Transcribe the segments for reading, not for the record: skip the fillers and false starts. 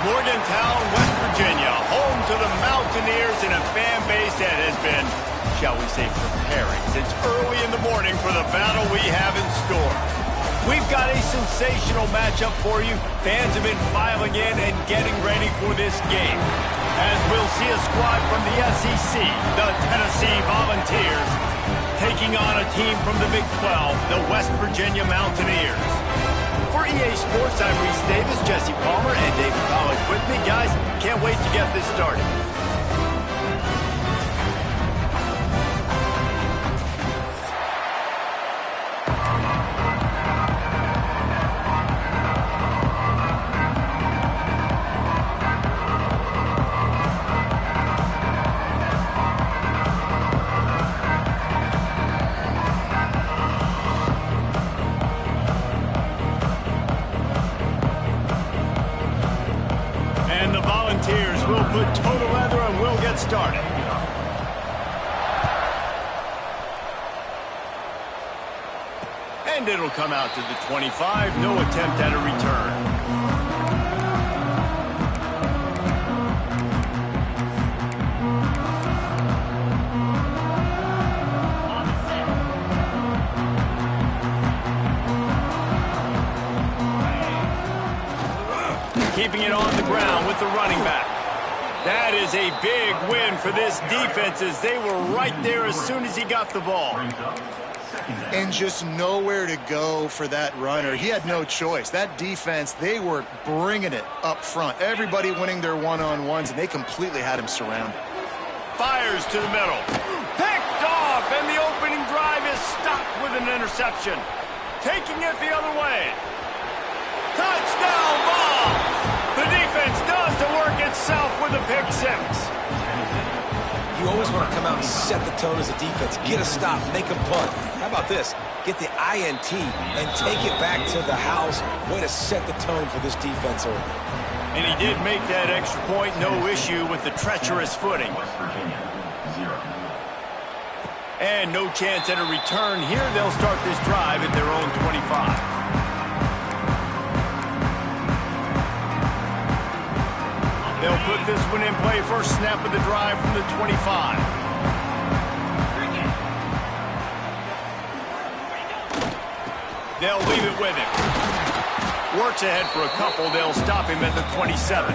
Morgantown, West Virginia, home to the Mountaineers and a fan base that has been, shall we say, preparing since early in the morning for the battle we have in store. We've got a sensational matchup for you. Fans have been filing in and getting ready for this game. As we'll see a squad from the SEC, the Tennessee Volunteers, taking on a team from the Big 12, the West Virginia Mountaineers. For EA Sports, I'm Reese Davis, Jesse Palmer, and David Pollack with me. Guys, can't wait to get this started. We'll put total leather and we'll get started. And it'll come out to the 25. No attempt at a return. Keeping it on the ground with the running back. That is a big win for this defense as they were right there as soon as he got the ball. And just nowhere to go for that runner. He had no choice. That defense, they were bringing it up front. Everybody winning their one-on-ones, and they completely had him surrounded. Fires to the middle. Picked off, and the opening drive is stopped with an interception. Taking it the other way. Touchdown ball! The defense does the work itself with a pick six. You always want to come out and set the tone as a defense. Get a stop, make a punt. How about this? Get the INT and take it back to the house. Way to set the tone for this defense early. And he did make that extra point, no issue with the treacherous footing. And no chance at a return here. They'll start this drive at their own 25. They'll put this one in play. First snap of the drive from the 25. They'll leave it with him. Works ahead for a couple. They'll stop him at the 27.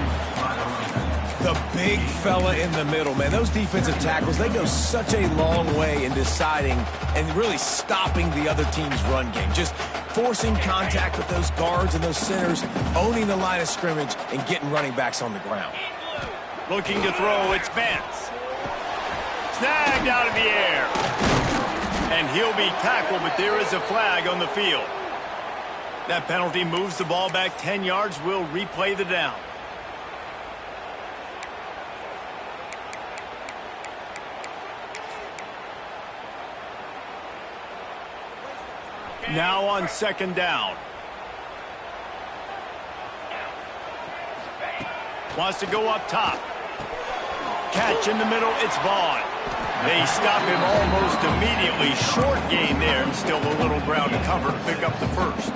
The big fella in the middle, man. Those defensive tackles, they go such a long way in deciding and really stopping the other team's run game. Just forcing contact with those guards and those centers, owning the line of scrimmage, and getting running backs on the ground. Looking to throw, it's Vance. Snagged out of the air. And he'll be tackled, but there is a flag on the field. That penalty moves the ball back 10 yards. We'll replay the down. Now on second down. Wants to go up top. Catch in the middle, it's Vaughn. They stop him almost immediately. Short gain there, and still a little ground to cover to pick up the first.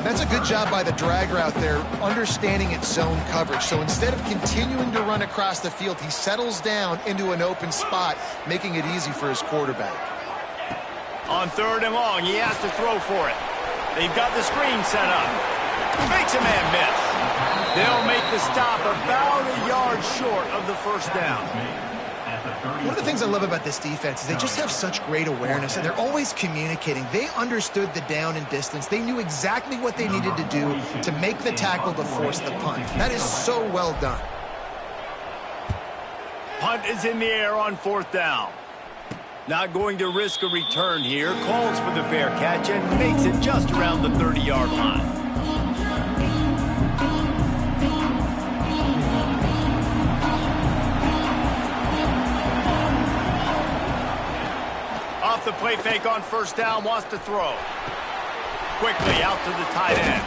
That's a good job by the drag route there, understanding its zone coverage. So instead of continuing to run across the field, he settles down into an open spot, making it easy for his quarterback. On third and long, he has to throw for it. They've got the screen set up. Makes a man miss. They'll make the stop about a yard short of the first down. One of the things I love about this defense is they just have such great awareness, and they're always communicating. They understood the down and distance. They knew exactly what they needed to do to make the tackle to force the punt. That is so well done. Punt is in the air on fourth down. Not going to risk a return here. Calls for the fair catch and makes it just around the 30-yard line. Off the play fake on first down, wants to throw. Quickly out to the tight end.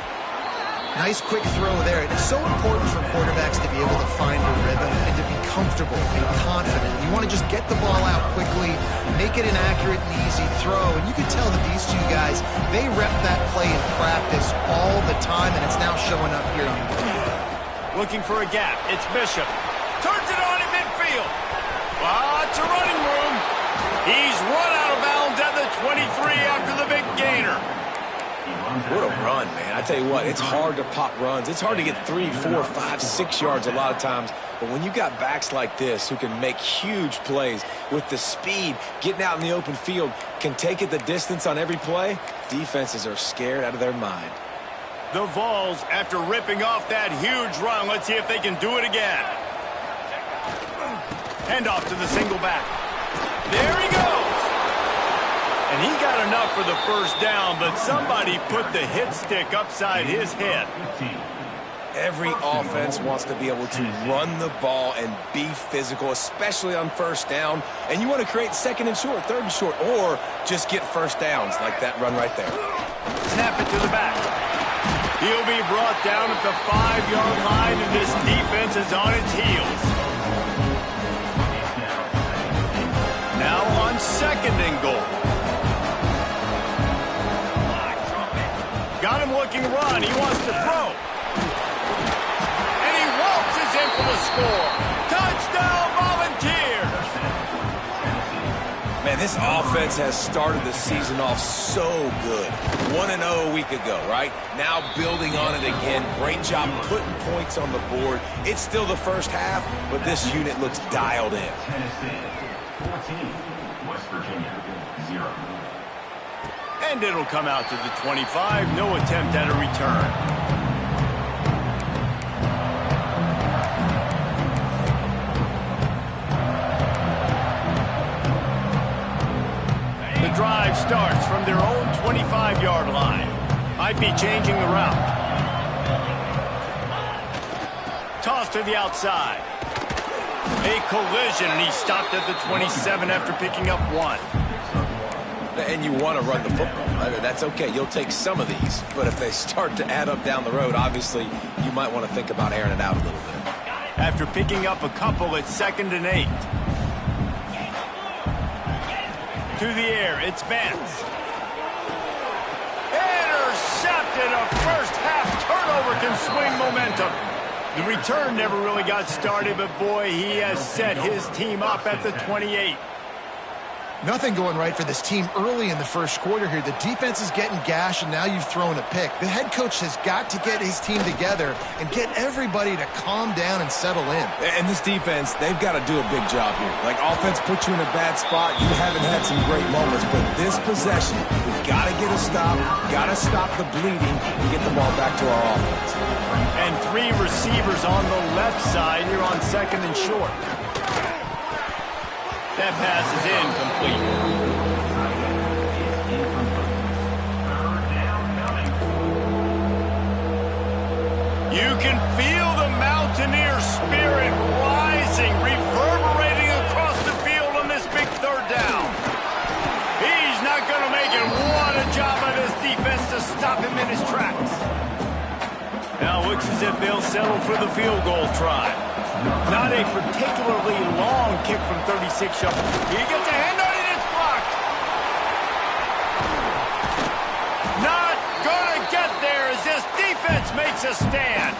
Nice quick throw there. It's so important for quarterbacks to be able to find a rhythm and to be comfortable and confident. You want to just get the ball out quickly, make it an accurate and easy throw. And you can tell that these two guys, they rep that play in practice all the time, and it's now showing up here on the field. Looking for a gap. It's Bishop. Turns it on in midfield. Lots of running room. He's run out of bounds at the 23 after the big gainer. What a run, man. I tell you what, it's hard to pop runs. It's hard to get 3, 4, 5, 6 yards a lot of times. But when you got backs like this who can make huge plays with the speed, getting out in the open field, can take it the distance on every play, defenses are scared out of their mind. The Vols, after ripping off that huge run, let's see if they can do it again. Hand off to the single back. There he goes. And he got enough for the first down, but somebody put the hit stick upside his head. Every offense wants to be able to run the ball and be physical, especially on first down. And you want to create second and short, third and short, or just get first downs like that run right there. Snap it to the back. He'll be brought down at the 5-yard line, and this defense is on its heels. Now on second and goal. Got him looking run. He wants to throw. And he waltzes in for the score. Touchdown, Volunteers! Man, this offense has started the season off so good. 1-0 a week ago, right? Now building on it again. Great job putting points on the board. It's still the first half, but this unit looks dialed in. Tennessee 14, West Virginia 0. And it'll come out to the 25. No attempt at a return. The drive starts from their own 25-yard line. Might be changing the route. Toss to the outside. A collision, and he stopped at the 27 after picking up 1. And you want to run the football. That's okay. You'll take some of these. But if they start to add up down the road, obviously, you might want to think about airing it out a little bit. After picking up a couple, it's 2nd and 8. To the air, it's Vance. Intercepted. A first-half turnover can swing momentum. The return never really got started, but boy, he has set his team up at the 28. Nothing going right for this team early in the first quarter here. The defense is getting gashed, and now you've thrown a pick. The head coach has got to get his team together and get everybody to calm down and settle in. And this defense, they've got to do a big job here. Like, offense puts you in a bad spot. You haven't had some great moments, but this possession, we've got to get a stop, got to stop the bleeding, and get the ball back to our offense. And 3 receivers on the left side here on 2nd and short. That pass is incomplete. You can feel the Mountaineer spirit rising, reverberating across the field on this big 3rd down. He's not going to make it. What a job by this defense to stop him in his tracks. Now it looks as if they'll settle for the field goal try. Not a particularly long kick from 36 yards. He gets a hand on it, it's blocked. Not gonna get there as this defense makes a stand.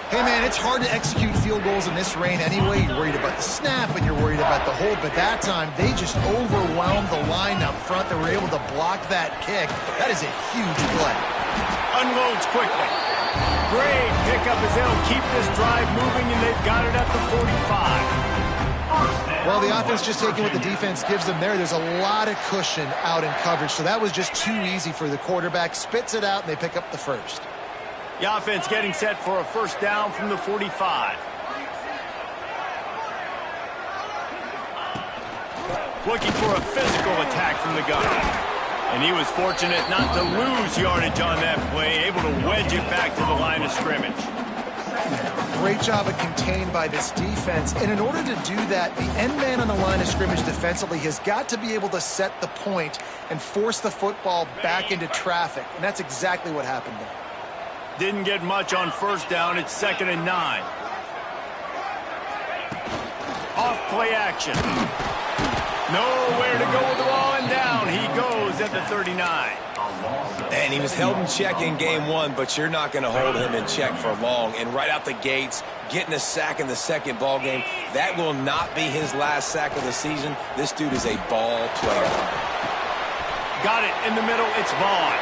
Hey, man, it's hard to execute field goals in this rain anyway. You're worried about the snap and you're worried about the hold, but that time they just overwhelmed the line up front. They were able to block that kick. That is a huge play. Unloads quickly. Great pickup as they'll keep this drive moving, and they've got it at the 45. Well, the offense just taking what the defense gives them there. There's a lot of cushion out in coverage, so that was just too easy for the quarterback. Spits it out, and they pick up the first. The offense getting set for a first down from the 45. Looking for a physical attack from the gun. And he was fortunate not to lose yardage on that play, able to wedge it back to the line of scrimmage. Great job of contained by this defense. And in order to do that, the end man on the line of scrimmage defensively has got to be able to set the point and force the football back into traffic. And that's exactly what happened there. Didn't get much on first down. It's 2nd and 9. Off play action. Nowhere to go with the ball, and down he goes at at the 39. And he was held in check in game one, but you're not going to hold him in check for long. And right out the gates, getting a sack in the second ball game, that will not be his last sack of the season. This dude is a ball player. Got it in the middle. It's Vaughn.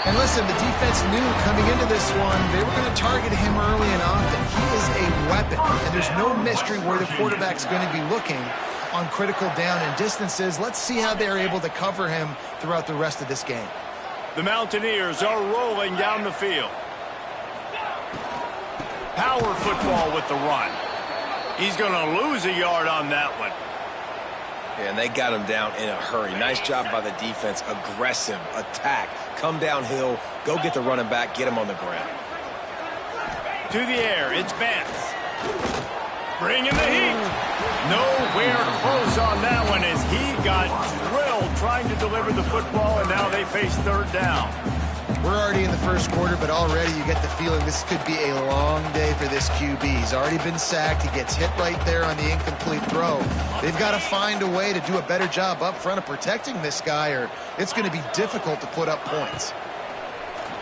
And listen, the defense knew coming into this one, they were going to target him early and often. He is a weapon, and there's no mystery where the quarterback's going to be looking on critical down and distances. Let's see how they're able to cover him throughout the rest of this game. The Mountaineers are rolling down the field. Power football with the run. He's going to lose a yard on that one. Yeah, and they got him down in a hurry. Nice job by the defense. Aggressive, attack, come downhill, go get the running back, get him on the ground. To the air, it's Vance. Bringing the heat. Nowhere close on that one as he got drilled trying to deliver the football, and now they face third down. We're already in the first quarter, but already you get the feeling this could be a long day for this QB. He's already been sacked. He gets hit right there on the incomplete throw. They've got to find a way to do a better job up front of protecting this guy, or it's going to be difficult to put up points.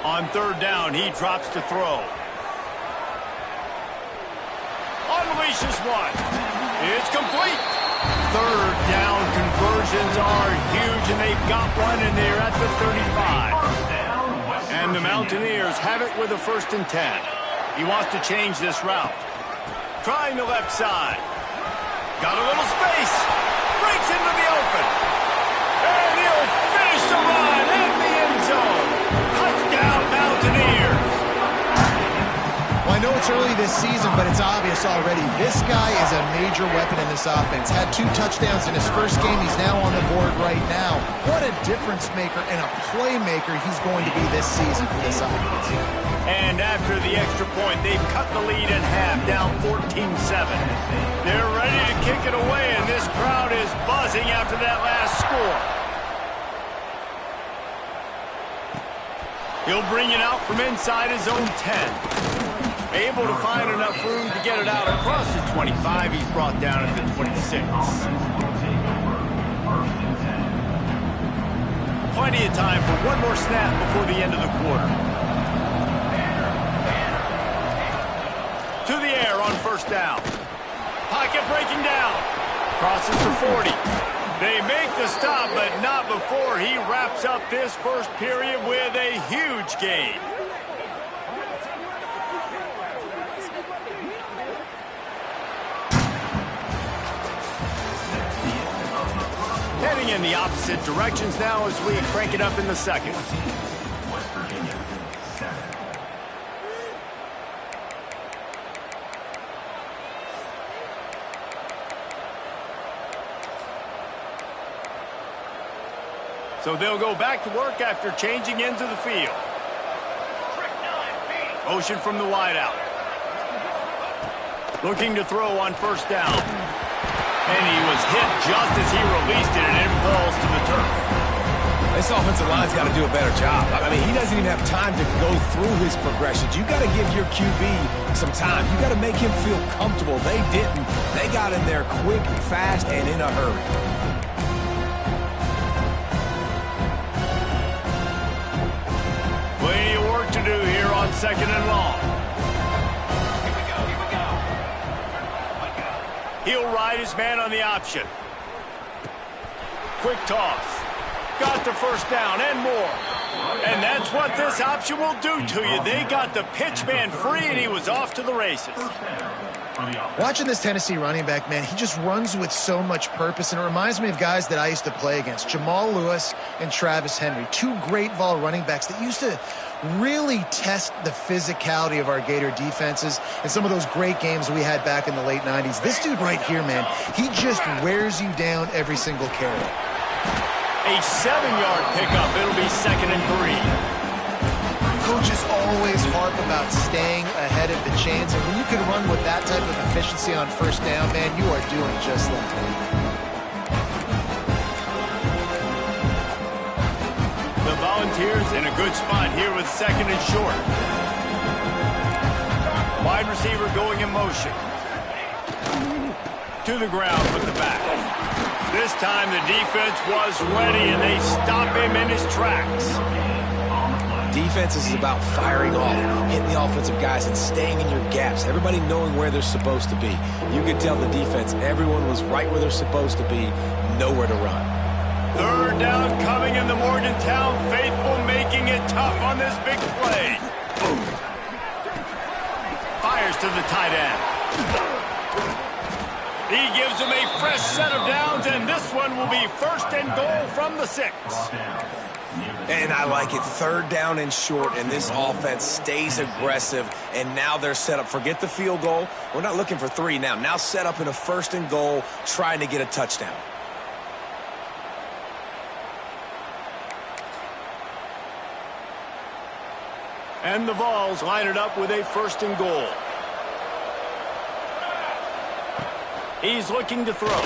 On third down, he drops to throw. Unleashes one. It's complete. Third down conversions are huge, and they've got one, and they're at the 35. And the Mountaineers have it with a 1st and 10. He wants to change this route. Trying the left side. Got a little space. Breaks into the open. And he'll finish the run in the end zone. Touchdown, Mountaineers. Well, I know it's early this season, but it's obvious already. This guy is a major weapon in this offense. Had 2 touchdowns in his first game. He's now on the board right now. What a difference maker and a playmaker he's going to be this season for this offense. And after the extra point, they've cut the lead in half, down 14-7. They're ready to kick it away, and this crowd is buzzing after that last score. He'll bring it out from inside his own 10. Able to find enough room to get it out across the 25. He's brought down at the 26. Plenty of time for one more snap before the end of the quarter. To the air on 1st down. Pocket breaking down. Crosses the 40. They make the stop, but not before he wraps up this first period with a huge gain. Heading in the opposite directions now as we crank it up in the second. West Virginia, 7. So they'll go back to work after changing into the field. Motion from the wideout. Looking to throw on 1st down. And he was hit just as he released it, and it falls to the turf. This offensive line's got to do a better job. I mean, he doesn't even have time to go through his progressions. You got to give your QB some time. You got to make him feel comfortable. They didn't. They got in there quick, fast, and in a hurry. Plenty of work to do here on 2nd and long. He'll ride his man on the option. Quick toss. Got the 1st down and more. And that's what this option will do to you. They got the pitch man free, and he was off to the races. Watching this Tennessee running back, man, he just runs with so much purpose, and it reminds me of guys that I used to play against, Jamal Lewis and Travis Henry, 2 great vol running backs that used to really test the physicality of our Gator defenses in some of those great games we had back in the late 90s. This dude right here, man, he just wears you down every single carry. A 7-yard pickup. It'll be 2nd and 3. Coaches always harp about staying ahead of the chains, and when you can run with that type of efficiency on 1st down, man, you are doing just that. The Volunteers in a good spot here with 2nd and short. Wide receiver going in motion. To the ground with the back. This time the defense was ready, and they stop him in his tracks. Defense is about firing off, hitting the offensive guys, and staying in your gaps. Everybody knowing where they're supposed to be. You could tell the defense, everyone was right where they're supposed to be, nowhere to run. Third down coming in the Morgantown faithful, making it tough on this big play. Fires to the tight end. He gives them a fresh set of downs, and this one will be 1st and goal from the 6. And I like it. 3rd down and short, and this offense stays aggressive, and now they're set up. Forget the field goal. We're not looking for 3 now. Now set up in a 1st and goal, trying to get a touchdown. And the Vols line it up with a 1st and goal. He's looking to throw. And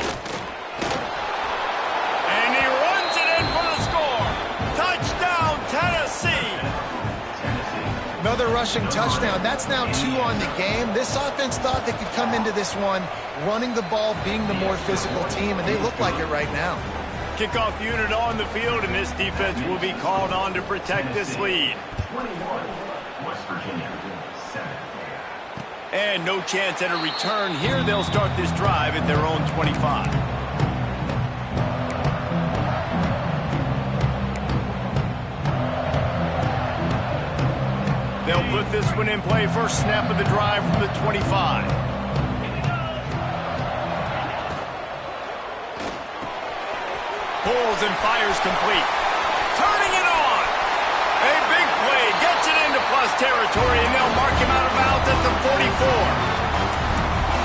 he runs it in for the score. Touchdown, Tennessee. Another rushing touchdown. That's now 2 on the game. This offense thought they could come into this one running the ball, being the more physical team, and they look like it right now. Kickoff unit on the field, and this defense will be called on to protect this lead. 21, West Virginia, 7. And no chance at a return here. They'll start this drive at their own 25. They'll put this one in play. First snap of the drive from the 25. Pulls and fires complete. Turning it on. A big play. Gets it into plus territory, and they'll mark him out of bounds at the 44.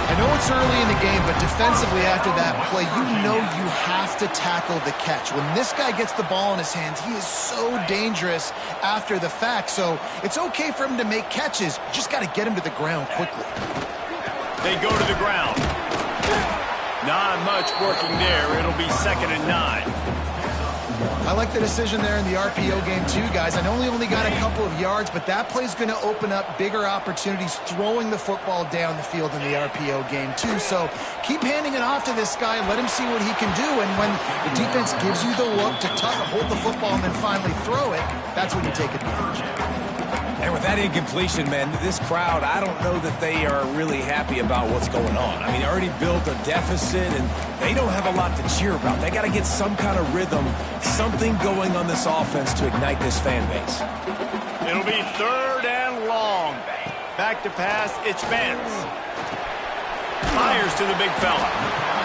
I know it's early in the game, but defensively after that play, you know you have to tackle the catch. When this guy gets the ball in his hands, he is so dangerous after the fact. So it's okay for him to make catches. You just got to get him to the ground quickly. They go to the ground. Not much working there. It'll be 2nd and 9. I like the decision there in the RPO game too, guys. I know he only got a couple of yards, but that play's going to open up bigger opportunities throwing the football down the field in the RPO game too. So keep handing it off to this guy. Let him see what he can do. And when the defense gives you the look to hold the football and then finally throw it, that's when you take advantage. And with that incompletion, man, this crowd, I don't know that they are really happy about what's going on. I mean, they already built a deficit, and they don't have a lot to cheer about. They got to get some kind of rhythm, something going on this offense to ignite this fan base. It'll be 3rd and long. Back to pass, it's Vance. Fires to the big fella.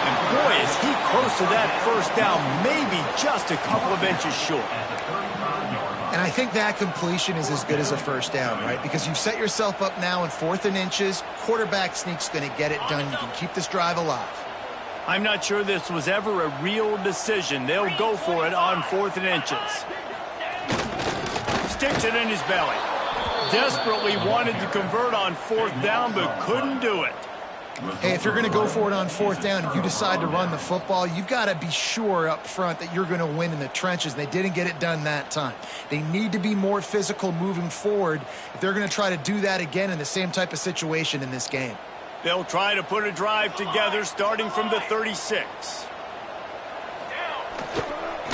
And boy, is he close to that 1st down, maybe just a couple of inches short. And I think that completion is as good as a 1st down, right? Because you've set yourself up now in 4th and inches. Quarterback sneak's going to get it done. You can keep this drive alive. I'm not sure this was ever a real decision. They'll go for it on 4th and inches. Sticks it in his belly. Desperately wanted to convert on 4th down, but couldn't do it. Hey, if you're going to go for it on 4th down and you decide to run the football, you've got to be sure up front that you're going to win in the trenches. They didn't get it done that time. They need to be more physical moving forward if they're going to try to do that again in the same type of situation in this game. They'll try to put a drive together starting from the 36.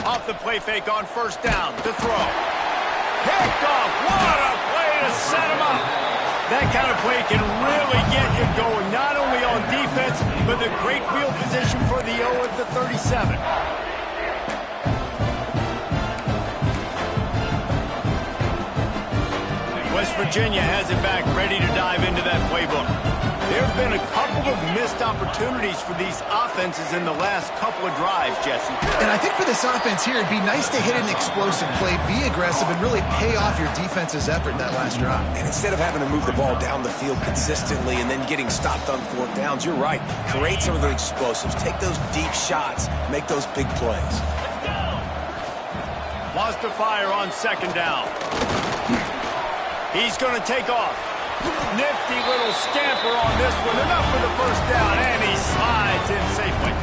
Off the play fake on 1st down to throw. Picked off. What a play to set him up. That kind of play can really get you going, not only on defense, but the great field position for the O at the 37. West Virginia has it back, ready to dive into that playbook. There have been a couple of missed opportunities for these offenses in the last couple of drives, Jesse. And I think for this offense here, it'd be nice to hit an explosive play, be aggressive, and really pay off your defense's effort that last drive. And instead of having to move the ball down the field consistently and then getting stopped on 4th downs, you're right. Create some of the explosives. Take those deep shots. Make those big plays. Wants to fire on 2nd down. He's going to take off. Nifty little scamper on this one. Enough for the 1st down, and he slides in safely.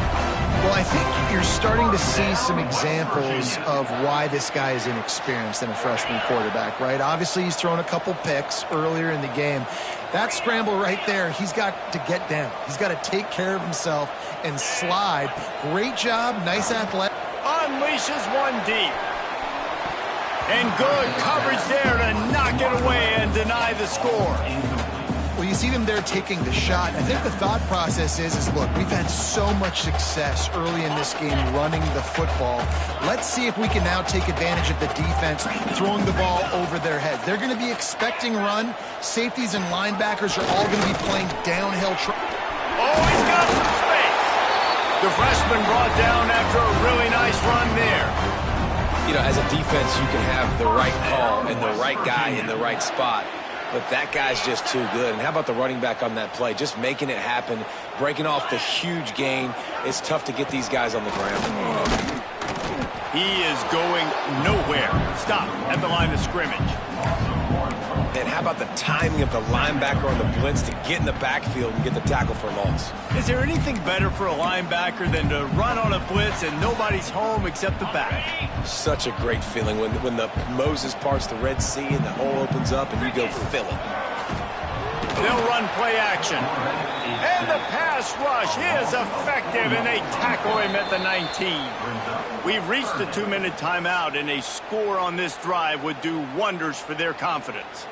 Well, I think you're starting to see some examples of why this guy is inexperienced in a freshman quarterback, right? Obviously, he's thrown a couple picks earlier in the game. That scramble right there, he's got to get down. He's got to take care of himself and slide. Great job, nice athletic. Unleashes one deep. And good coverage there to knock it away and deny the score. Well, you see them there taking the shot. I think the thought process is look, we've had so much success early in this game running the football. Let's see if we can now take advantage of the defense throwing the ball over their head. They're going to be expecting run. Safeties and linebackers are all going to be playing downhill. Oh, he's got some space. The freshman brought down after a really nice run there. You know, as a defense, you can have the right call and the right guy in the right spot. But that guy's just too good. And how about the running back on that play? Just making it happen, breaking off the huge gain. It's tough to get these guys on the ground. He is going nowhere. Stop at the line of scrimmage. And how about the timing of the linebacker on the blitz to get in the backfield and get the tackle for loss? Is there anything better for a linebacker than to run on a blitz and nobody's home except the back? Such a great feeling when the Moses parts the Red Sea and the hole opens up and you go fill it. They'll run play action. And the pass rush is effective, and they tackle him at the 19. We've reached the 2-minute timeout, and a score on this drive would do wonders for their confidence.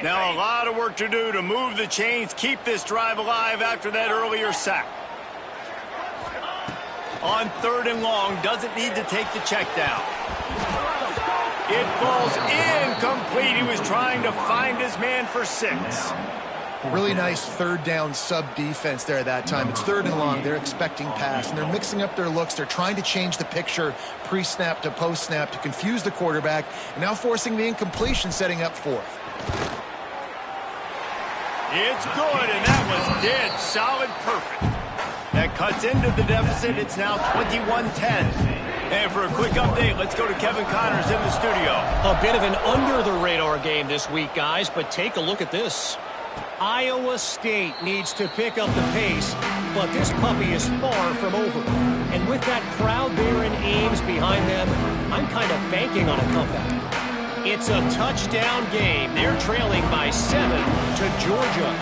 Now a lot of work to do to move the chains, keep this drive alive after that earlier sack. On 3rd and long, doesn't need to take the check down. It falls incomplete. He was trying to find his man for 6. Really nice 3rd down sub defense there at that time. It's 3rd and long. They're expecting pass, and they're mixing up their looks. They're trying to change the picture pre-snap to post-snap to confuse the quarterback, and now forcing the incompletion, setting up 4th. It's good, and that was dead solid perfect. That cuts into the deficit. It's now 21-10. And for a quick update, let's go to Kevin Connors in the studio. A bit of an under-the-radar game this week, guys, but take a look at this. Iowa State needs to pick up the pace, but this puppy is far from over. And with that crowd there in Ames behind them, I'm kind of banking on a comeback. It's a touchdown game. They're trailing by 7 to Georgia.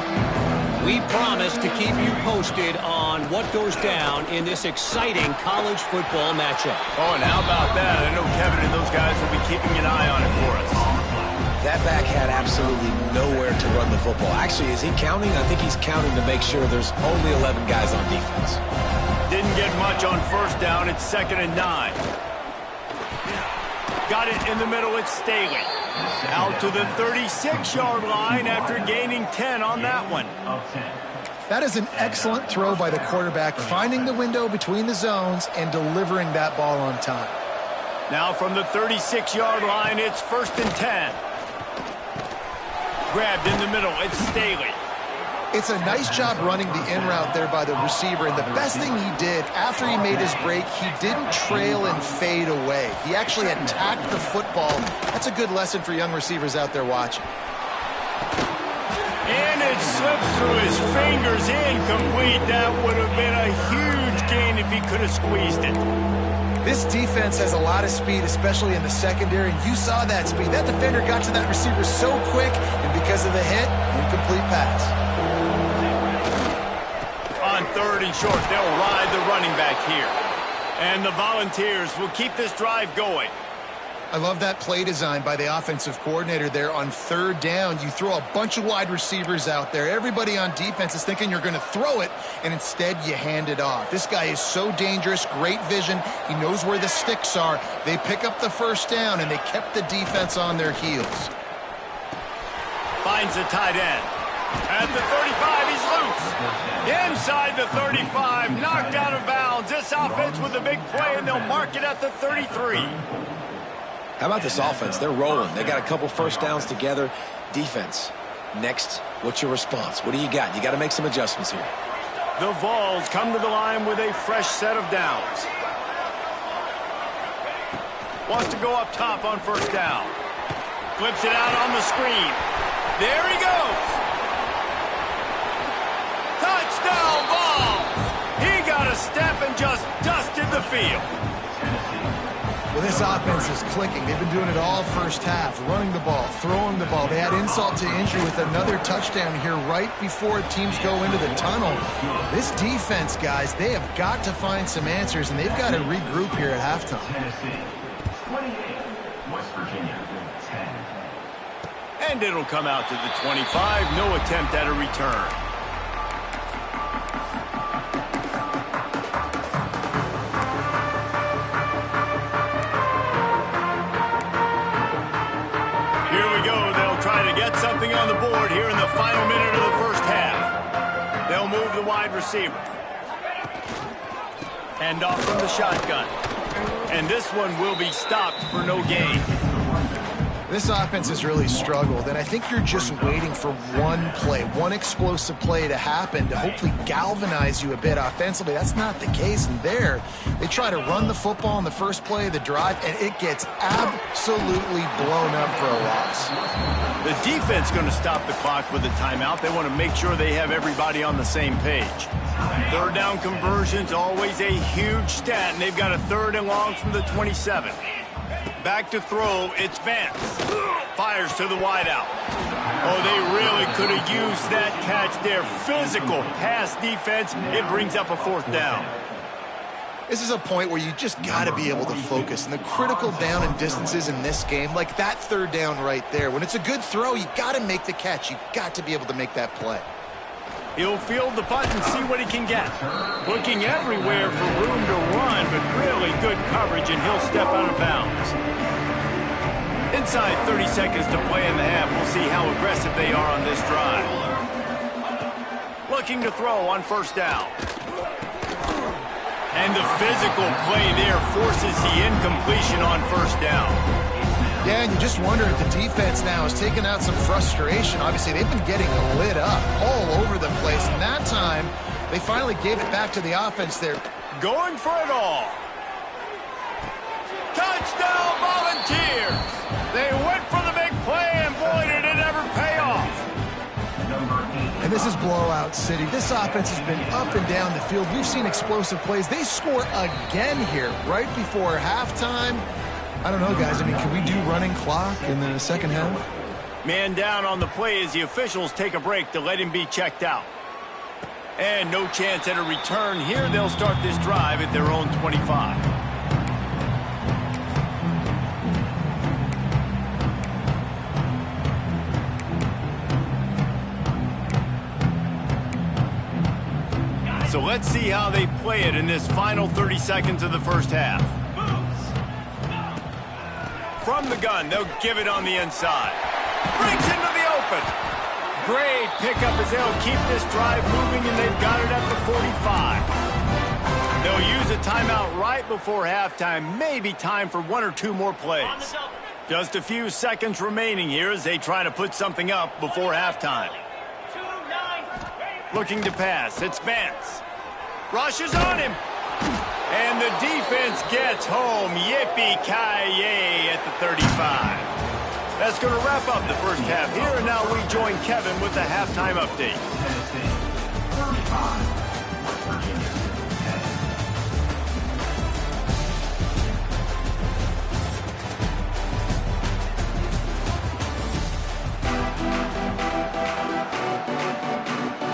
We promise to keep you posted on what goes down in this exciting college football matchup. Oh, and how about that? I know Kevin and those guys will be keeping an eye on it for us. That back had absolutely nowhere to run the football. Actually, is he counting? I think he's counting to make sure there's only 11 guys on defense. Didn't get much on 1st down. It's 2nd and 9. Got it in the middle. It's Staley. Out to the 36-yard line after gaining 10 on that one. That is an excellent throw by the quarterback, finding the window between the zones and delivering that ball on time. Now from the 36-yard line, it's 1st and 10. Grabbed in the middle. It's Staley. It's a nice job running the in route there by the receiver, and the best thing he did after he made his break, he didn't trail and fade away. He actually attacked the football. That's a good lesson for young receivers out there watching. And it slips through his fingers, incomplete. That would have been a huge gain if he could have squeezed it. This defense has a lot of speed, especially in the secondary, and you saw that speed. That defender got to that receiver so quick, and because of the hit, incomplete pass. On 3rd and short, they'll ride the running back here. And the Volunteers will keep this drive going. I love that play design by the offensive coordinator there on 3rd down. You throw a bunch of wide receivers out there. Everybody on defense is thinking you're going to throw it, and instead you hand it off. This guy is so dangerous, great vision. He knows where the sticks are. They pick up the 1st down, and they kept the defense on their heels. Finds the tight end. At the 35, he's loose. Inside the 35, knocked out of bounds. This offense with a big play, and they'll mark it at the 33. How about this offense? They're rolling. They got a couple 1st downs together. Defense. Next, what's your response? What do you got? You got to make some adjustments here. The Vols come to the line with a fresh set of downs. Wants to go up top on 1st down. Flips it out on the screen. There he goes. Touchdown Vols. He got a step and just dusted the field. Well, this offense is clicking. They've been doing it all first half, running the ball, throwing the ball. They had insult to injury with another touchdown here right before teams go into the tunnel. This defense, guys, they have got to find some answers, and they've got to regroup here at halftime. Tennessee 28, West Virginia 10. And it'll come out to the 25. No attempt at a return. Something on the board here in the final minute of the first half. They'll move the wide receiver. Hand off from the shotgun. And this one will be stopped for no gain. This offense has really struggled, and I think you're just waiting for one play, one explosive play to happen to hopefully galvanize you a bit offensively. That's not the case, and there they try to run the football in the first play of the drive, and it gets absolutely blown up for a loss. The defense going to stop the clock with a timeout. They want to make sure they have everybody on the same page. Third down conversions, always a huge stat, and they've got a 3rd and long from the 27. Back to throw, it's Vance. Fires to the wideout. Oh, they really could have used that catch there. Physical pass defense. It brings up a 4th down. This is a point where you just got to be able to focus. And the critical down and distances in this game, like that 3rd down right there, when it's a good throw, you got to make the catch. You got to be able to make that play. He'll field the punt and see what he can get. Looking everywhere for room to run, but really good coverage, and he'll step out of bounds. Inside 30 seconds to play in the half. We'll see how aggressive they are on this drive. Looking to throw on 1st down. And the physical play there forces the incompletion on 1st down. Yeah, and you just wonder if the defense now has taken out some frustration. Obviously, they've been getting lit up all over the place. And that time, they finally gave it back to the offense there. Going for it all. Touchdown Volunteers! They went for the big play, and boy, did it ever pay off. And this is blowout city. This offense has been up and down the field. We've seen explosive plays. They score again here right before halftime. I don't know, guys. I mean, can we do running clock in the second half? Man down on the play as the officials take a break to let him be checked out. And no chance at a return here. They'll start this drive at their own 25. So let's see how they play it in this final 30 seconds of the first half. From the gun, they'll give it on the inside. Breaks into the open. Great pickup as they'll keep this drive moving, and they've got it at the 45. They'll use a timeout right before halftime. Maybe time for 1 or 2 more plays. Just a few seconds remaining here as they try to put something up before halftime. Looking to pass. It's Vance. Rushes on him. And the defense gets home. Yippee-ki-yay at the 35. That's going to wrap up the first half here. And now we join Kevin with the halftime update. Tennessee 35, West Virginia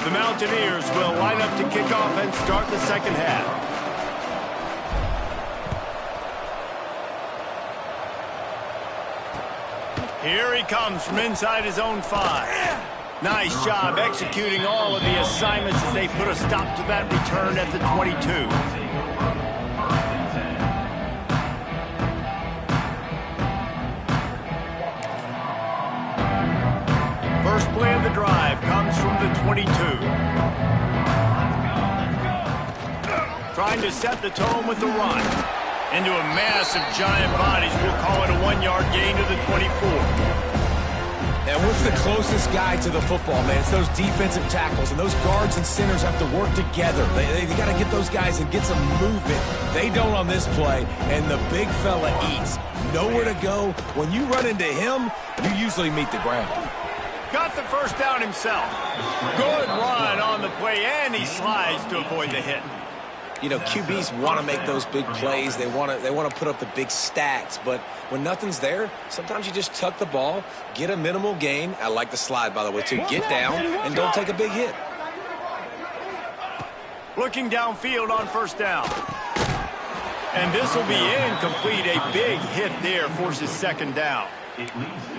10. The Mountaineers will line up to kick off and start the second half. Here he comes from inside his own 5. Nice job executing all of the assignments as they put a stop to that return at the 22. First play of the drive comes from the 22. Trying to set the tone with the run. Into a mass of giant bodies. We'll call it a 1-yard gain to the 24. And what's the closest guy to the football, man? It's those defensive tackles, and those guards and centers have to work together. They got to get those guys and get some movement. They don't on this play, and the big fella eats. nowhere to go. When you run into him, you usually meet the ground. Got the first down himself. Good run on the play, and he slides to avoid the hit. You know, QBs want to make those big plays. They want to put up the big stats. But when nothing's there, sometimes you just tuck the ball, get a minimal gain. I like the slide, by the way, too. Get down and don't take a big hit. Looking downfield on first down. And this will be incomplete. A big hit there forces second down.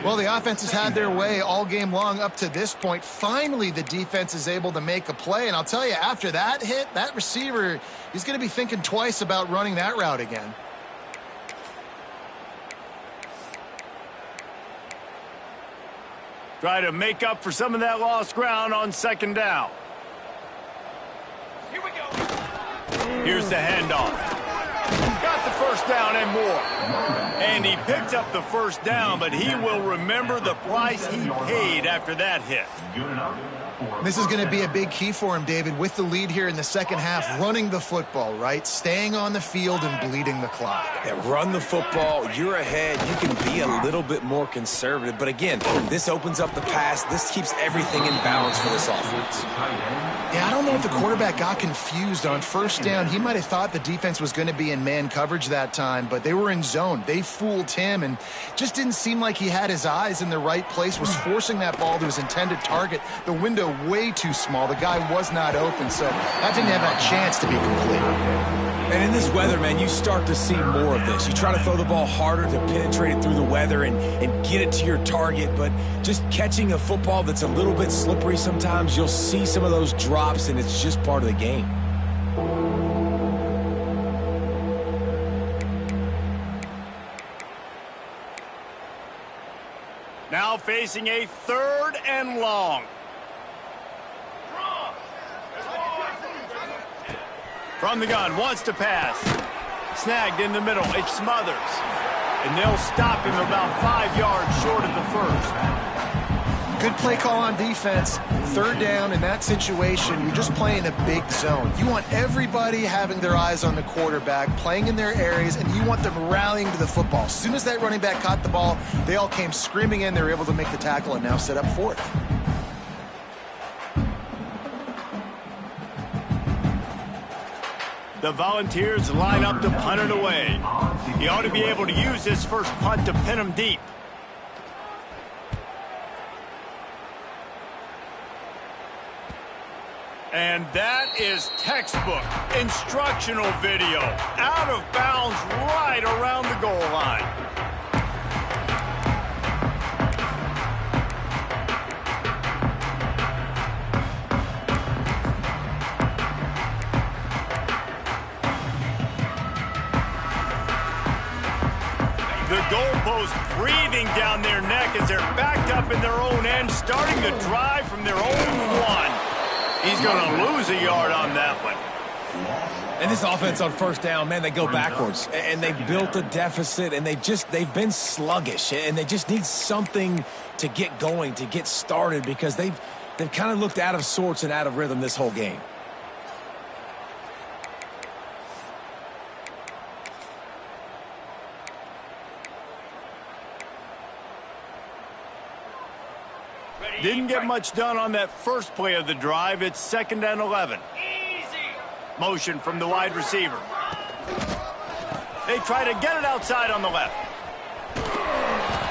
Well, the offense has had their way all game long up to this point. Finally, the defense is able to make a play. And I'll tell you, after that hit, that receiver, he's going to be thinking twice about running that route again. Try to make up for some of that lost ground on second down. Here we go. Here's the handoff. Got the first down and more. And he picked up the first down, but he will remember the price he paid after that hit. This is going to be a big key for him, David, with the lead here in the second half, running the football, right? Staying on the field and bleeding the clock. Yeah, run the football. You're ahead. You can be a little bit more conservative. But again, this opens up the pass. This keeps everything in balance for this offense. Yeah, I don't know if the quarterback got confused on first down. He might have thought the defense was going to be in man coverage that time, but they were in zone. They fooled him and just didn't seem like he had his eyes in the right place, was forcing that ball to his intended target. The window way too small. The guy was not open, so that didn't have that chance to be complete. And in this weather, man, you start to see more of this. You try to throw the ball harder to penetrate it through the weather and get it to your target, but just catching a football that's a little bit slippery sometimes, you'll see some of those drops, and it's just part of the game. Now facing a third and long. From the gun, wants to pass. Snagged in the middle, it's Smothers. And they'll stop him about 5 yards short of the first. Good play call on defense. Third down in that situation, you're just playing a big zone. You want everybody having their eyes on the quarterback, playing in their areas, and you want them rallying to the football. As soon as that running back caught the ball, they all came screaming in. They were able to make the tackle and now set up fourth. The Volunteers line up to punt it away. He ought to be able to use his first punt to pin him deep. And that is textbook instructional video. Out of bounds right around the goal line. The goalpost breathing down their neck as they're backed up in their own end, starting the drive from their own one. He's going to lose a yard on that one. And this offense on first down, man, they go backwards. And they've built a deficit, and they've been sluggish. And they just need something to get going, to get started, because they've kind of looked out of sorts and out of rhythm this whole game. Didn't get much done on that first play of the drive. It's 2nd and 11. Motion from the wide receiver. They try to get it outside on the left.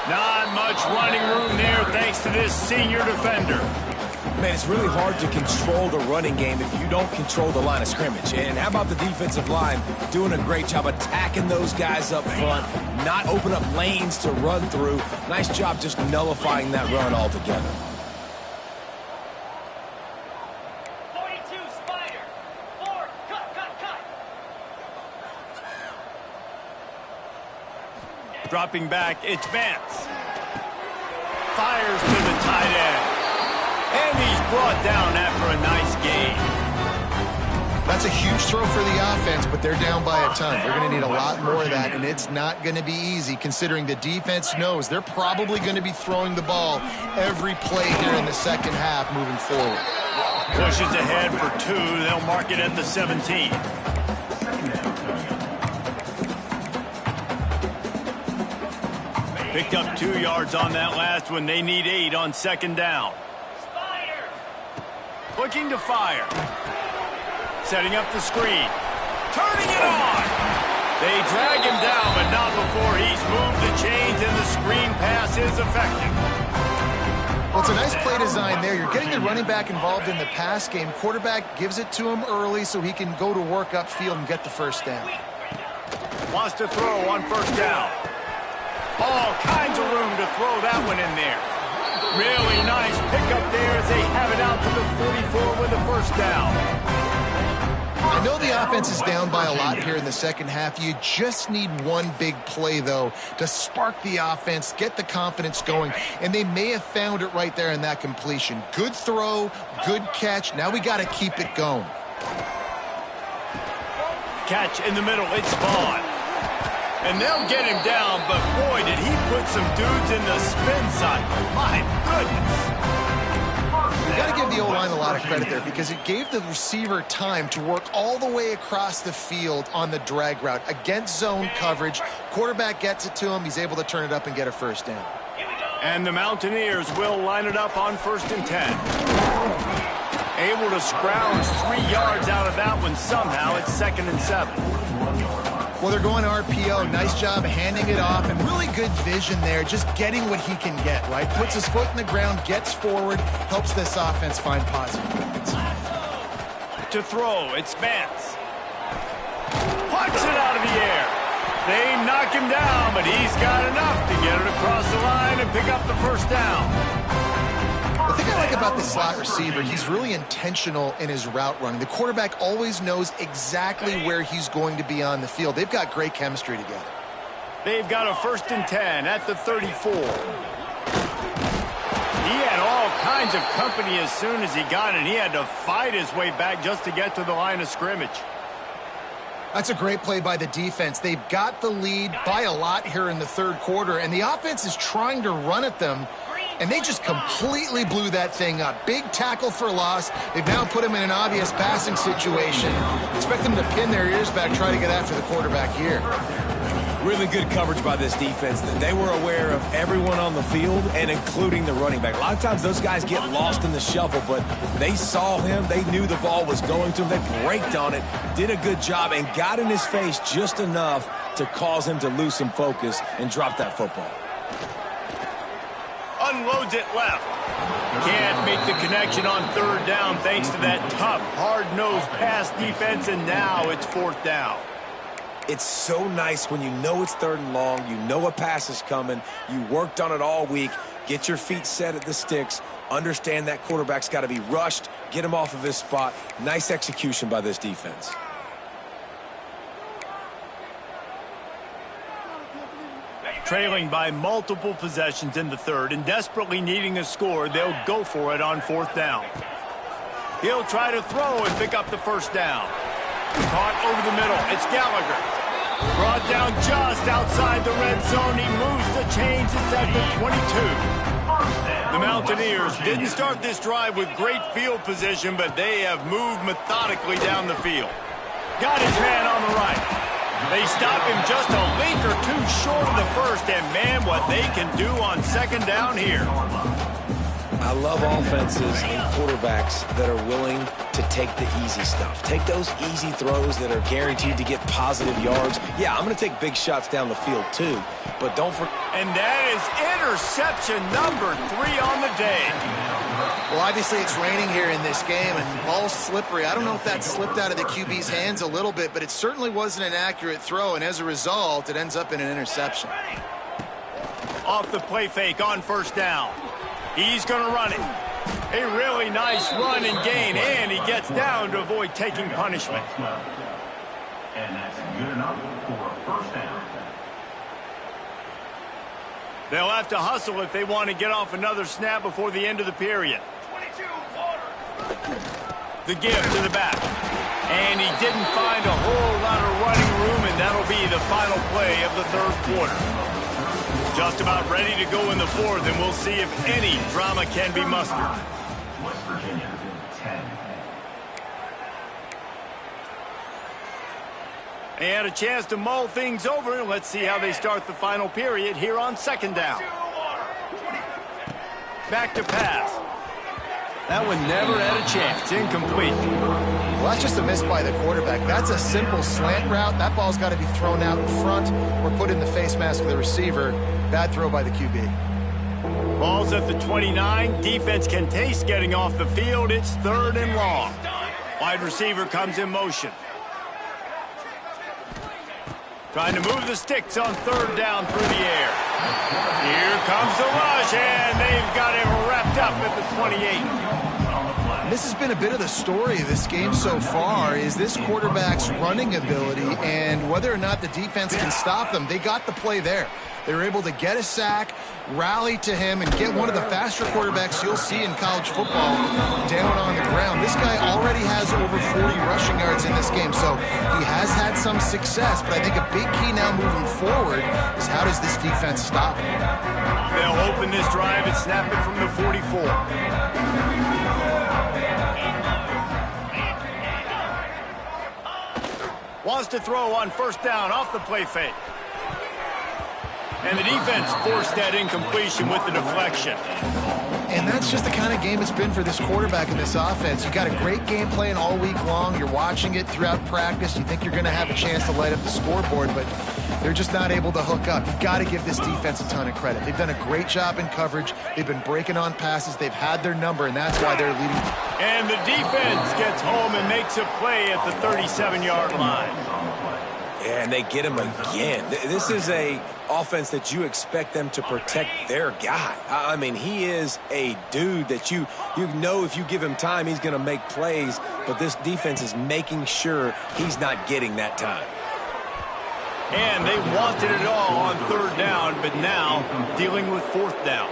Not much running room there thanks to this senior defender. Man, it's really hard to control the running game if you don't control the line of scrimmage. And how about the defensive line doing a great job attacking those guys up front, not open up lanes to run through. Nice job just nullifying that run altogether. Dropping back, it's Vance. Fires to the tight end. And he's brought down after a nice gain. That's a huge throw for the offense, but they're down by a ton. They're going to need a lot more of that, and it's not going to be easy considering the defense knows they're probably going to be throwing the ball every play here in the second half moving forward. Pushes ahead for 2. They'll mark it at the 17. Picked up 2 yards on that last one. They need 8 on second down. Looking to fire. Setting up the screen. Turning it on. They drag him down, but not before he's moved the chains and the screen pass is effective. Well, it's a nice play design there. You're getting the running back involved in the pass game. Quarterback gives it to him early so he can go to work upfield and get the first down. Wants to throw on first down. All kinds of room to throw that one in there. Really nice pickup there as they have it out to the 44 with the first down. I know the offense is down by a lot here in the second half. You just need one big play, though, to spark the offense, get the confidence going, and they may have found it right there in that completion. Good throw, good catch. Now we got to keep it going. Catch in the middle. It's Vaughn. And they'll get him down, but boy, did he put some dudes in the spin cycle. My goodness. You got to give the O-line a lot of credit there because it gave the receiver time to work all the way across the field on the drag route against zone coverage. Quarterback gets it to him. He's able to turn it up and get a first down. And the Mountaineers will line it up on 1st and 10. Able to scrounge 3 yards out of that one somehow. It's 2nd and 7. Well, they're going to RPO. Nice job handing it off, and really good vision there, just getting what he can get, right? Puts his foot in the ground, gets forward, helps this offense find positive points. To throw, it's Vance. Puts it out of the air. They knock him down, but he's got enough to get it across the line and pick up the first down. The thing I like about the slot receiver, he's really intentional in his route running. The quarterback always knows exactly where he's going to be on the field. They've got great chemistry together. They've got a 1st and 10 at the 34. He had all kinds of company as soon as he got it. He had to fight his way back just to get to the line of scrimmage. That's a great play by the defense. They've got the lead by a lot here in the third quarter, and the offense is trying to run at them. And they just completely blew that thing up. Big tackle for loss. They've now put him in an obvious passing situation. Expect them to pin their ears back, try to get after the quarterback here. Really good coverage by this defense. They were aware of everyone on the field and including the running back. A lot of times those guys get lost in the shuffle, but they saw him. They knew the ball was going to him. They braked on it, did a good job, and got in his face just enough to cause him to lose some focus and drop that football. Unloads it left. Can't make the connection on 3rd down thanks to that tough, hard-nosed pass defense, and now it's 4th down. It's so nice when you know it's 3rd and long, you know a pass is coming, you worked on it all week, get your feet set at the sticks, understand that quarterback's got to be rushed, get him off of his spot. Nice execution by this defense. Trailing by multiple possessions in the 3rd and desperately needing a score, they'll go for it on 4th down. He'll try to throw and pick up the first down. Caught over the middle. It's Gallagher. Brought down just outside the red zone. He moves the chains. It's at the 22. The Mountaineers didn't start this drive with great field position, but they have moved methodically down the field. Got his man on the right. They stop him just a link or two short of the first, and man, what they can do on 2nd down here. I love offenses and quarterbacks that are willing to take the easy stuff. Take those easy throws that are guaranteed to get positive yards. Yeah, I'm going to take big shots down the field too, but don't forget. And that is interception number 3 on the day. Well, obviously it's raining here in this game, and the ball's slippery. I don't know if that slipped out of the QB's hands a little bit, but it certainly wasn't an accurate throw, and as a result, it ends up in an interception. Off the play fake on 1st down. He's going to run it. A really nice run and gain, and he gets down to avoid taking punishment. And that's good enough for a 1st down. They'll have to hustle if they want to get off another snap before the end of the period. The give to the back. And he didn't find a whole lot of running room, and that'll be the final play of the 3rd quarter. Just about ready to go in the 4th, and we'll see if any drama can be mustered. West Virginia, 10. And a chance to mull things over. Let's see how they start the final period here on second down. Back to pass. That one never had a chance. Incomplete. Well, that's just a miss by the quarterback. That's a simple slant route. That ball's got to be thrown out in front or put in the face mask of the receiver. Bad throw by the QB. Ball's at the 29. Defense can taste getting off the field. It's 3rd and long. Wide receiver comes in motion. Trying to move the sticks on 3rd down through the air. Here comes the rush, and they've got it wrapped up at the 28. This has been a bit of the story of this game so far, is this quarterback's running ability and whether or not the defense can stop them. They got the play there. They were able to get a sack, rally to him, and get one of the faster quarterbacks you'll see in college football down on the ground. This guy already has over 40 rushing yards in this game, so he has had some success, but I think a big key now moving forward is how does this defense stop him? They'll open this drive and snap it from the 44. Wants to throw on 1st down off the play fake. And the defense forced that incompletion with the deflection. And that's just the kind of game it's been for this quarterback in this offense. You got a great game plan all week long. You're watching it throughout practice. You think you're going to have a chance to light up the scoreboard, but they're just not able to hook up. You've got to give this defense a ton of credit. They've done a great job in coverage. They've been breaking on passes. They've had their number, and that's why they're leading. And the defense gets home and makes a play at the 37-yard line. Yeah, and they get him again. This is a offense that you expect them to protect their guy. I mean, he is a dude that you know if you give him time, he's going to make plays, but this defense is making sure he's not getting that time. And they wanted it all on 3rd down, but now dealing with 4th down.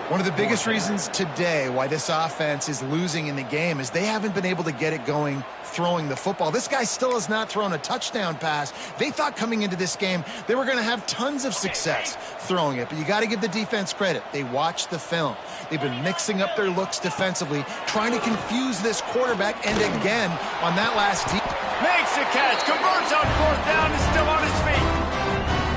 One of the biggest reasons today why this offense is losing in the game is they haven't been able to get it going throwing the football. This guy still has not thrown a touchdown pass. They thought coming into this game they were going to have tons of success throwing it, but you got to give the defense credit. They watched the film. They've been mixing up their looks defensively, trying to confuse this quarterback, and again on that last makes the catch, converts on 4th down, is still on his feet.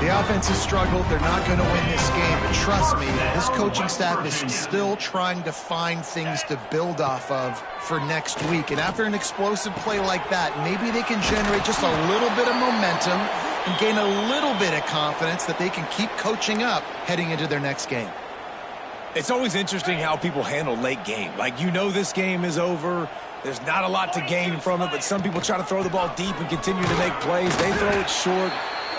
The offense has struggled. They're not going to win this game, but trust me, this coaching staff is still trying to find things to build off of for next week. And after an explosive play like that, maybe they can generate just a little bit of momentum and gain a little bit of confidence that they can keep coaching up heading into their next game. It's always interesting how people handle late game. Like, you know this game is over. There's not a lot to gain from it, but some people try to throw the ball deep and continue to make plays. They throw it short.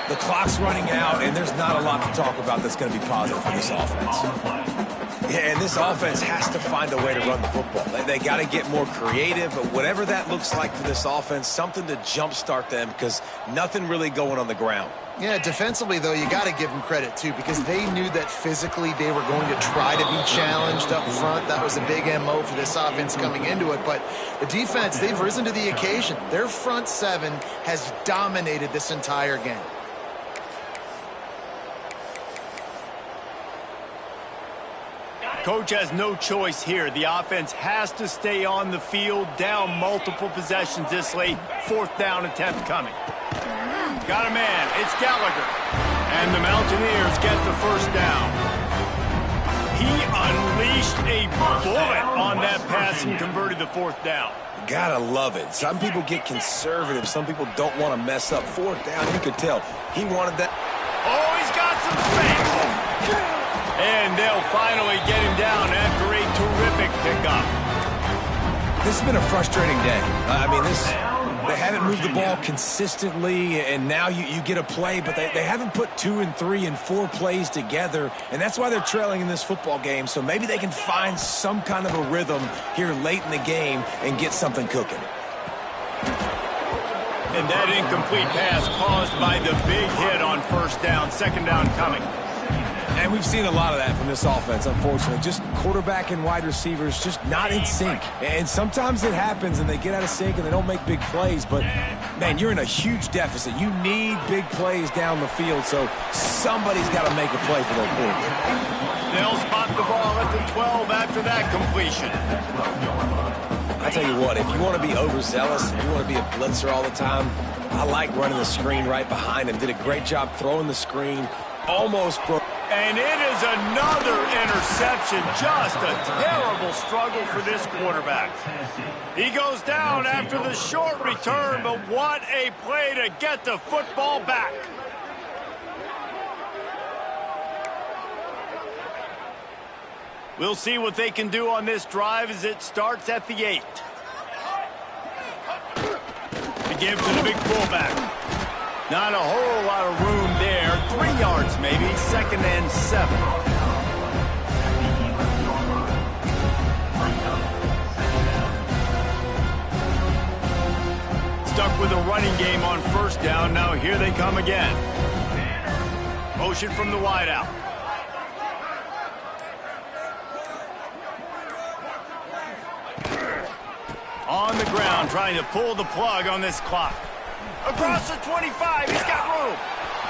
The clock's running out, and there's not a lot to talk about that's going to be positive for this offense. Yeah, and this offense has to find a way to run the football. They got to get more creative, but whatever that looks like for this offense, something to jumpstart them because nothing really going on the ground. Yeah, defensively, though, you got to give them credit, too, because they knew that physically they were going to try to be challenged up front. That was a big MO for this offense coming into it. But the defense, they've risen to the occasion. Their front seven has dominated this entire game. Coach has no choice here. The offense has to stay on the field, down multiple possessions this late. 4th down attempt coming. Got a man. It's Gallagher. And the Mountaineers get the 1st down. He unleashed a bullet on that pass and converted the 4th down. Gotta love it. Some people get conservative. Some people don't want to mess up. 4th down, you could tell. He wanted that. Oh, he's got some space. And they'll finally get him down after a terrific pickup. This has been a frustrating day. I mean, they haven't moved the ball consistently, and now you get a play, but they haven't put 2 and 3 and 4 plays together, and that's why they're trailing in this football game. So maybe they can find some kind of a rhythm here late in the game and get something cooking. And that incomplete pass caused by the big hit on 1st down. 2nd down coming. And we've seen a lot of that from this offense, unfortunately. Just quarterback and wide receivers just not in sync. And sometimes it happens and they get out of sync and they don't make big plays. But, man, you're in a huge deficit. You need big plays down the field, so somebody's got to make a play for their quarterback. They'll spot the ball at the 12 after that completion. I tell you what, if you want to be overzealous, if you want to be a blitzer all the time, I like running the screen right behind him. Did a great job throwing the screen. Almost broke. And it is another interception. Just a terrible struggle for this quarterback. He goes down after the short return, but what a play to get the football back. We'll see what they can do on this drive as it starts at the 8. To give to the big fullback. Not a whole lot of room there. 3 yards maybe. 2nd and 7. Stuck with a running game on 1st down. Now here they come again. Motion from the wideout. On the ground, trying to pull the plug on this clock. Across the 25, he's got room.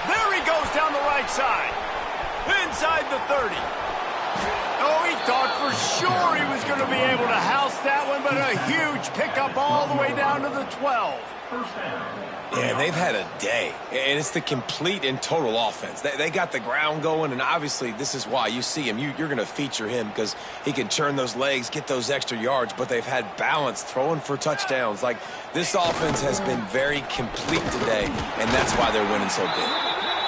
There he goes down the right side. Inside the 30. Oh, he thought for sure he was going to be able to house that one, but a huge pickup all the way down to the 12. Yeah, they've had a day, and it's the complete and total offense. They got the ground going, and obviously this is why you see him. You're going to feature him because he can turn those legs, get those extra yards, but they've had balance throwing for touchdowns. Like, this offense has been very complete today, and that's why they're winning so big.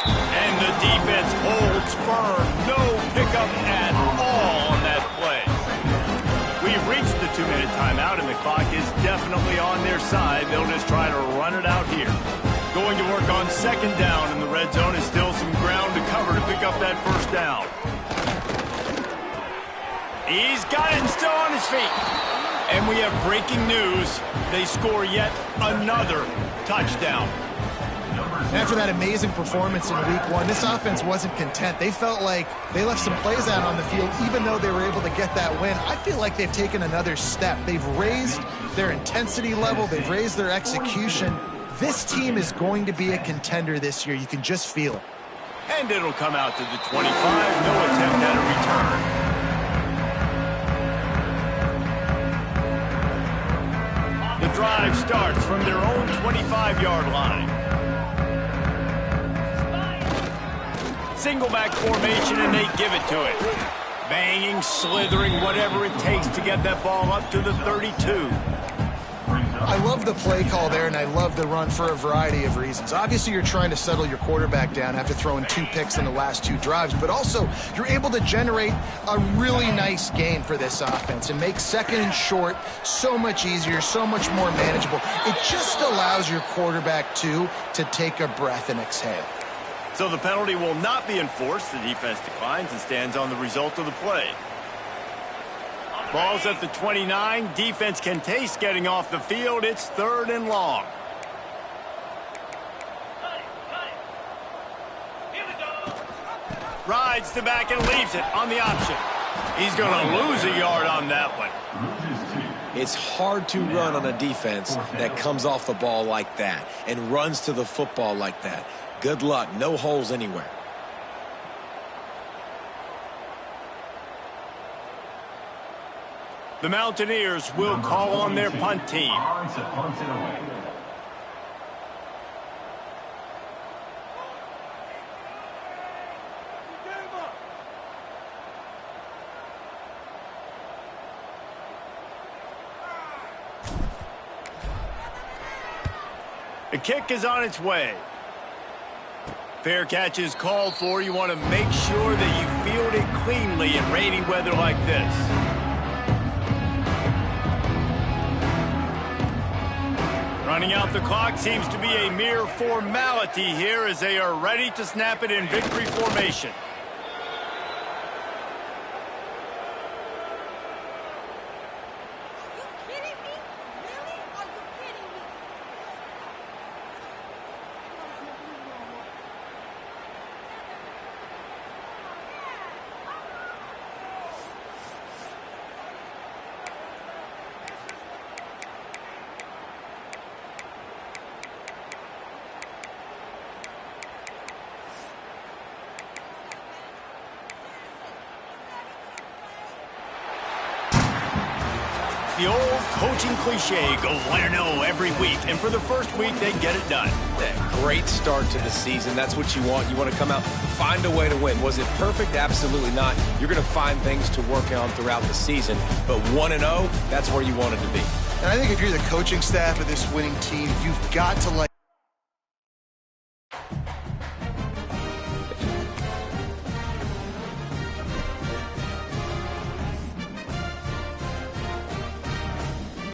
And the defense holds firm. No pickup at all on that play. We've reached the 2-minute timeout, and the clock is definitely on their side. They'll just try to run it out here. Going to work on 2nd down in the red zone is still some ground to cover to pick up that 1st down. He's got it and still on his feet. And we have breaking news. They score yet another touchdown. After that amazing performance in week 1, this offense wasn't content. They felt like they left some plays out on the field, even though they were able to get that win. I feel like they've taken another step. They've raised their intensity level. They've raised their execution. This team is going to be a contender this year. You can just feel it. And it'll come out to the 25. No attempt at a return. The drive starts from their own 25-yard line. Single back formation, and they give it to it. Banging, slithering, whatever it takes to get that ball up to the 32. I love the play call there, and I love the run for a variety of reasons. Obviously, you're trying to settle your quarterback down after throwing 2 picks in the last 2 drives, but also you're able to generate a really nice game for this offense and make 2nd and short so much easier, so much more manageable. It just allows your quarterback, too, to take a breath and exhale. So the penalty will not be enforced. The defense declines and stands on the result of the play. Ball's at the 29. Defense can taste getting off the field. It's 3rd and long. Rides the back and leaves it on the option. He's going to lose a yard on that one. It's hard to run on a defense that comes off the ball like that and runs to the football like that. Good luck. No holes anywhere. The Mountaineers will call on their punt team. The kick is on its way. Fair catch is called for. You want to make sure that you field it cleanly in rainy weather like this. Running out the clock seems to be a mere formality here as they are ready to snap it in victory formation. The old coaching cliche, go 1-0 every week, and for the first week, they get it done. Yeah, great start to the season. That's what you want. You want to come out, find a way to win. Was it perfect? Absolutely not. You're going to find things to work on throughout the season, but 1-0, that's where you want it to be. And I think if you're the coaching staff of this winning team, you've got to